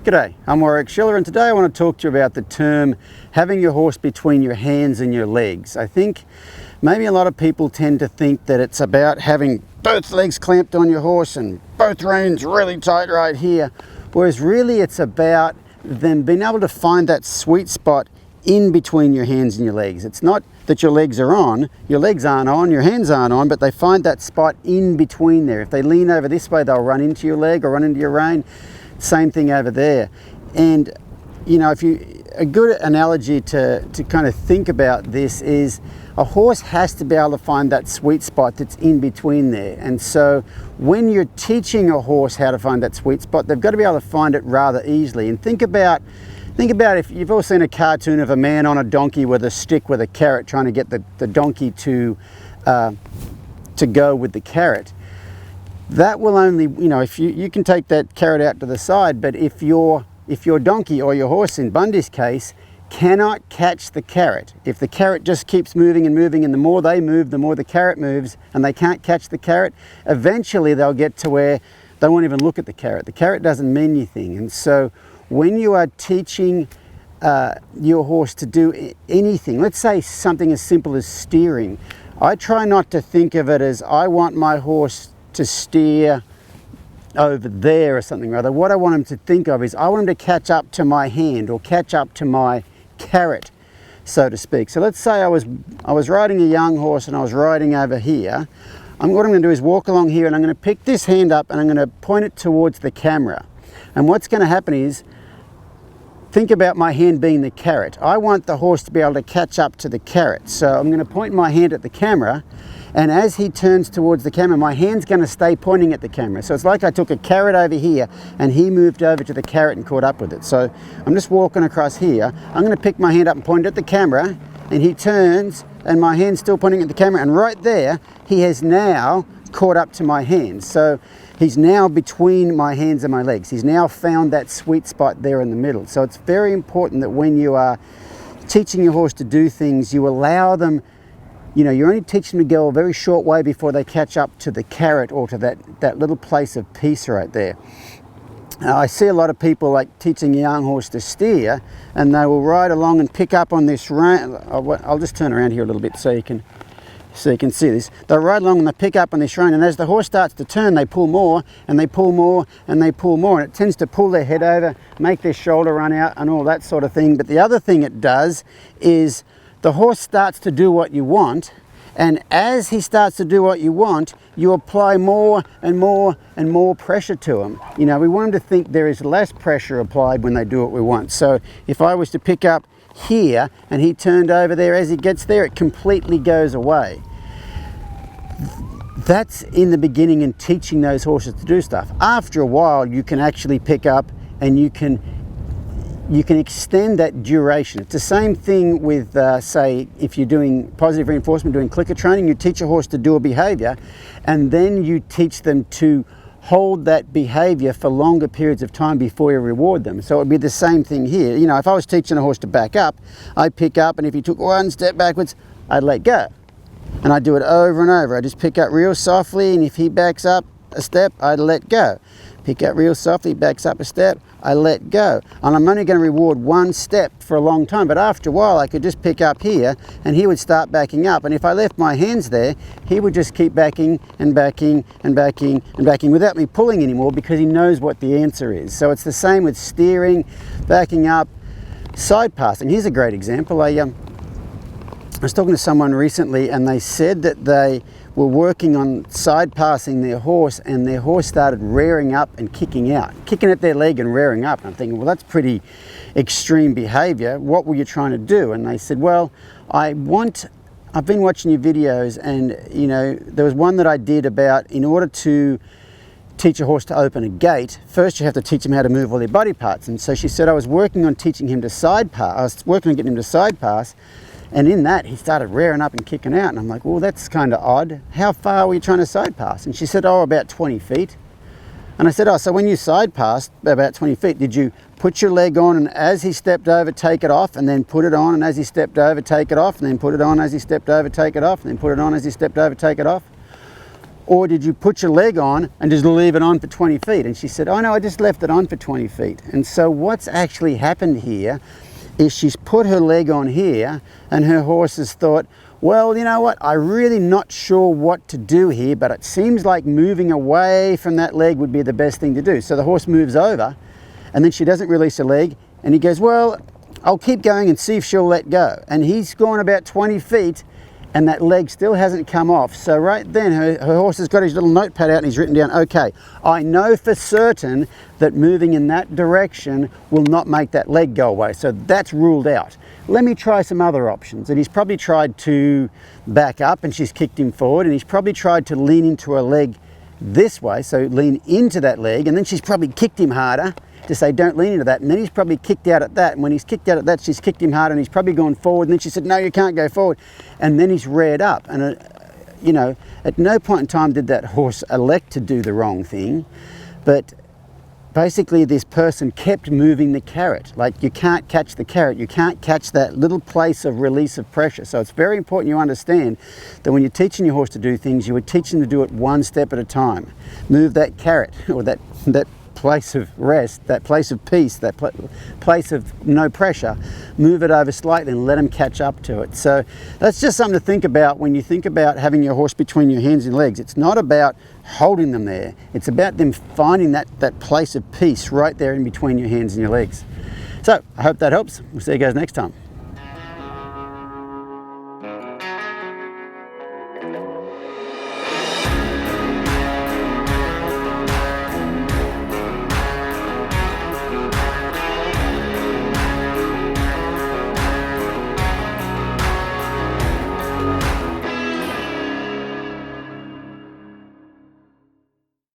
G'day, I'm Warwick Schiller, and today I want to talk to you about the term having your horse between your hands and your legs. I think maybe a lot of people tend to think that it's about having both legs clamped on your horse and both reins really tight right here, whereas really it's about them being able to find that sweet spot in between your hands and your legs. It's not that your legs are on, your legs aren't on, your hands aren't on, but they find that spot in between there. If they lean over this way, they'll run into your leg or run into your rein. Same thing over there. And you know, a good analogy to kind of think about this is a horse has to be able to find that sweet spot that's in between there. And so when you're teaching a horse how to find that sweet spot, they've got to be able to find it rather easily. And think about if you've all seen a cartoon of a man on a donkey with a stick with a carrot trying to get the donkey to go with the carrot. That will only, you know, if you can take that carrot out to the side, but if your donkey or your horse in Bundy's case cannot catch the carrot, if the carrot just keeps moving and moving, and the more they move, the more the carrot moves, and they can't catch the carrot, eventually they'll get to where they won't even look at the carrot. The carrot doesn't mean anything. And so when you are teaching your horse to do anything, let's say something as simple as steering, I try not to think of it as I want my horse to steer over there or something or other. What I want him to think of is I want him to catch up to my hand or catch up to my carrot, so to speak. So let's say I was riding a young horse and I was riding over here. What I'm going to do is walk along here and I'm going to pick this hand up and I'm going to point it towards the camera. And what's going to happen is, think about my hand being the carrot. I want the horse to be able to catch up to the carrot. So I'm going to point my hand at the camera, and as he turns towards the camera, my hand's going to stay pointing at the camera. So it's like I took a carrot over here and he moved over to the carrot and caught up with it. So I'm just walking across here. I'm going to pick my hand up and point it at the camera, and he turns and my hand's still pointing at the camera, and right there he has now caught up to my hand. So he's now between my hands and my legs. He's now found that sweet spot there in the middle. So it's very important that when you are teaching your horse to do things, you allow them, you know, you're only teaching them to go a very short way before they catch up to the carrot or to that little place of peace right there. I see a lot of people like teaching a young horse to steer, and they will ride along and pick up on this rein. I'll just turn around here a little bit so you can see this. They'll ride along and they pick up on this rein, and as the horse starts to turn, they pull more and they pull more and they pull more, and it tends to pull their head over, make their shoulder run out and all that sort of thing. But the other thing it does is the horse starts to do what you want, and as he starts to do what you want, you apply more and more and more pressure to him. You know, we want him to think there is less pressure applied when they do what we want. So if I was to pick up here and he turned over there, as he gets there, it completely goes away. That's in the beginning in teaching those horses to do stuff. After a while, you can actually pick up and you can extend that duration. It's the same thing with, say, if you're doing positive reinforcement, doing clicker training, you teach a horse to do a behavior, and then you teach them to hold that behavior for longer periods of time before you reward them. So it would be the same thing here. You know, if I was teaching a horse to back up, I'd pick up, and if he took one step backwards, I'd let go. And I'd do it over and over. I just pick up real softly, and if he backs up a step, I'd let go. Pick up real softly, backs up a step, I let go. And I'm only going to reward one step for a long time, but after a while I could just pick up here and he would start backing up. And if I left my hands there, he would just keep backing and backing and backing and backing without me pulling anymore, because he knows what the answer is. So it's the same with steering, backing up, side passing. Here's a great example. I was talking to someone recently, and they said that they were working on side passing their horse, and their horse started rearing up and kicking out, kicking at their leg and rearing up. And I'm thinking, well, that's pretty extreme behavior. What were you trying to do? And they said, well, I've been watching your videos, and you know, there was one that I did about, in order to teach a horse to open a gate, first you have to teach him how to move all their body parts. And so she said, I was working on teaching him to side pass. I was working on getting him to side pass, and in that he started rearing up and kicking out. And I'm like, well, that's kind of odd. How far were you trying to side pass? And she said, oh, about 20 feet. And I said, oh, so when you side passed about 20 feet, did you put your leg on, and as he stepped over, take it off, and then put it on, and as he stepped over, take it off, and then put it on as he stepped over, take it off, and then put it on as he stepped over, take it off? or did you put your leg on and just leave it on for 20 feet? And she said, oh no, I just left it on for 20 feet. And so what's actually happened here is she's put her leg on here, and her horse has thought, well, you know what, I'm really not sure what to do here, but it seems like moving away from that leg would be the best thing to do. So the horse moves over, and then she doesn't release her leg, and he goes, well, I'll keep going and see if she'll let go. And he's gone about 20 feet, and that leg still hasn't come off. So right then, her horse has got his little notepad out and he's written down, okay, I know for certain that moving in that direction will not make that leg go away. So that's ruled out. Let me try some other options. And he's probably tried to back up, and she's kicked him forward, and he's probably tried to lean into her leg this way, so lean into that leg, and then she's probably kicked him harder to say don't lean into that, and then he's probably kicked out at that, and when he's kicked out at that, she's kicked him harder, and he's probably gone forward, and then she said no, you can't go forward, and then he's reared up. And you know, at no point in time did that horse elect to do the wrong thing, but basically this person kept moving the carrot. Like, you can't catch the carrot, you can't catch that little place of release of pressure. So it's very important you understand that when you're teaching your horse to do things, you would teach them to do it one step at a time. Move that carrot, or that place of rest, that place of peace, that place of no pressure, move it over slightly and let them catch up to it. So that's just something to think about when you think about having your horse between your hands and legs. It's not about holding them there, it's about them finding that place of peace right there in between your hands and your legs. So I hope that helps. We'll see you guys next time.